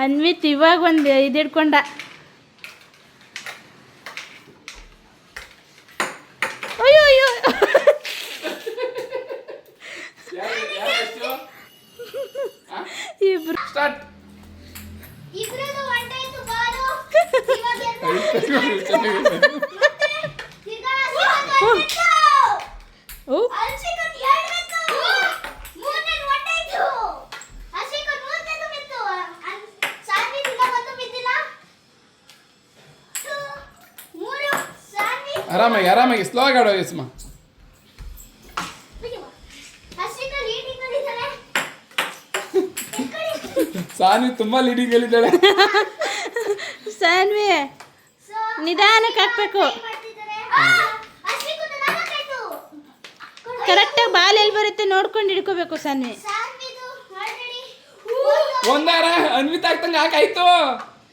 ಅನ್ವಿತ್ ಇವಾಗ ಒಂದು ಇದು ಹಿಡ್ಕೊಂಡ. ಅಯ್ಯೋ ಅಯ್ಯೋ ಇಬ್ರು ಆರಾಮಾಗಿ ಸ್ಲೋ ಆಗಿ ಆಡೋ ಯಸ್ಮ. ಸಾನ್ವಿ ತುಂಬಾ ಲೀಡಿಂಗ್ ಅಲ್ಲಿದ್ದಾಳೆ. ಸಾನ್ವಿ ನಿಧಾನಕ್ಕೆ ಹಾಕ್ಬೇಕು. ಕರೆಕ್ಟಾಗಿ ಬಾಲ್ ಎಲ್ಲಿ ಬರುತ್ತೆ ನೋಡ್ಕೊಂಡು ಹಿಡ್ಕೋಬೇಕು ಸಾನ್ವಿ. ಒಂದಾರ ಅನ್ವಿತ್ ಆಗ್ತಂಗ ಹಾಕಾಯ್ತು.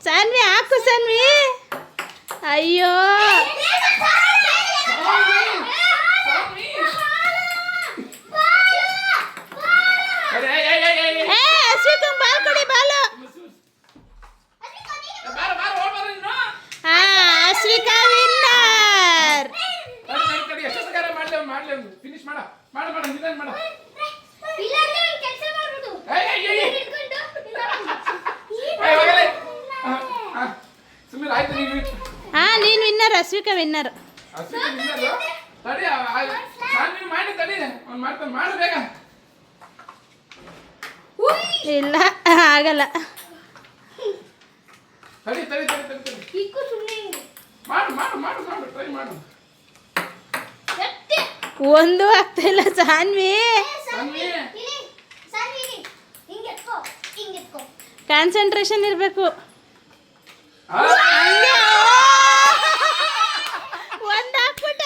ಸಾನ್ವಿ ಹಾಕು ಸಾನ್ವಿ. ಅಯ್ಯೋ ಅಶ್ವಿಕಂಗ್ ಬಾಲ್ ಕೊಡಿ ಬಾಲು. ಅಶ್ವಿಕಾ ವಿನ್ನರ್. ನೀನ್ ವಿನ್ನರ್, ಅಶ್ವಿಕಾ ವಿನ್ನರ್. ಇಲ್ಲ ಆಗಲ್ಲ. ಒಂದು ಆಗ್ತಾ ಇಲ್ಲ ಸಾನ್ವಿ. ಕಾನ್ಸಂಟ್ರೇಷನ್ ಇರಬೇಕು. ಒಂದು ಹಾಕ್ಬಿಟ್ಟ.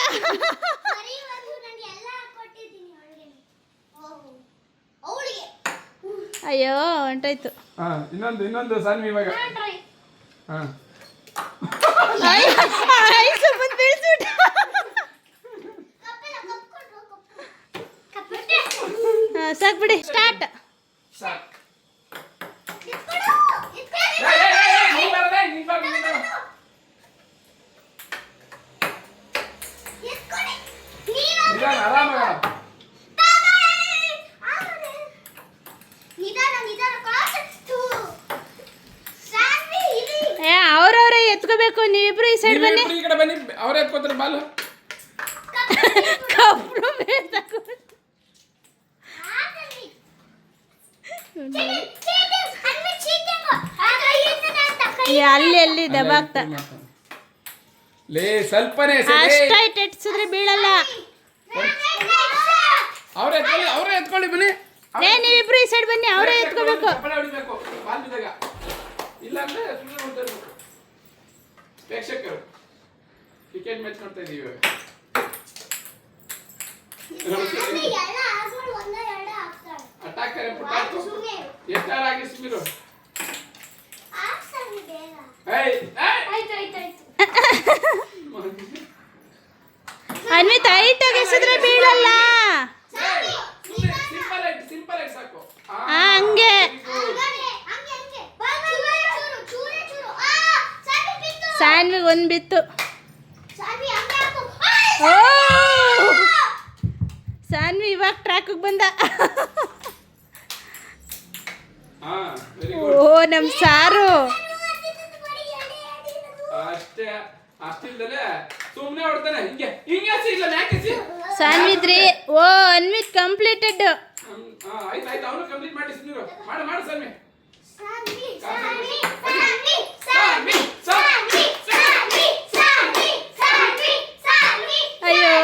ಅಯ್ಯೋ ಹೊಂಟೋಯ್ತು. ಇನ್ನೊಂದು ಸಾನ್ವಿ ಇವಾಗ. ಸಾಕ್ ಬಿಡಿ. ಸ್ಟಾರ್ಟ್. ಅವ್ರವ್ರೇ ಎತ್ಕೋಬೇಕು. ನೀವಿಬ್ರು ಈ ಸೈಡ್ ಬನ್ನಿ. ಈ ಕಡೆ ಬನ್ನಿ. ಅವರೇ ಎತ್ಕೋತಾರೆ ಬಾಲು. ಅಲ್ಲಿ ದಬಾಕ್ತ. ಸ್ವಲ್ಪನೇ ಅಷ್ಟಾಯ್ತು ಎಟ್ಸಿದ್ರೆ ಬೀಳಲ್ಲ. ಅವರೇ ಎತ್ಕೊಳ್ಳಿ ಬನ್ನಿ. ನೀವಿಬ್ರು ಈ ಸೈಡ್ ಬನ್ನಿ. ಅವರೇ ಎತ್ಕೋಬೇಕು. ಇಲ್ಲಾಂದ್ರೆ ಪ್ರೇಕ್ಷಕರು ಕ್ರಿಕೆಟ್ ಮ್ಯಾಚ್ ನೋಡ್ತಾ ಇದೀವಿ. ಅಟ್ಯಾಕರ್ ಎಷ್ಟಾರ ಆಗಿ ಸುಮಿರು. ಅನ್ವಿತ್ ಹೈಟ್ ಆಗಿ ಎಸಿದ್ರೆ ಬೀಳಲ್ಲ. ಸಿಂಪಲ್ ಆಗಿ ಸಾಕು. ಹಂಗೆ ಸಾನ್ವಿಗೆ ಒಂದು ಬಿತ್ತು. ಸಾನ್ವಿ ಇವಾಗ ಟ್ರ್ಯಾಕ್ ಬಂದ. ಓ ನಮ್ ಸಾರು ಸಾನ್ವಿದ್ರಿ. ಓ ಅನ್ವಿತ್ ಕಂಪ್ಲೀಟೆಡ್. ಅಯ್ಯೋ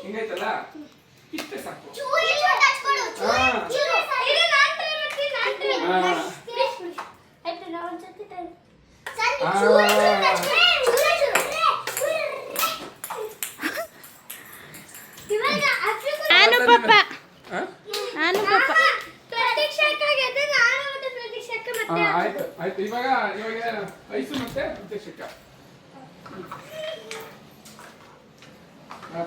ಹಿಂಗೈತಲ್ಲ ಇಷ್ಟೇ ಸಾಕು. ಹಾ.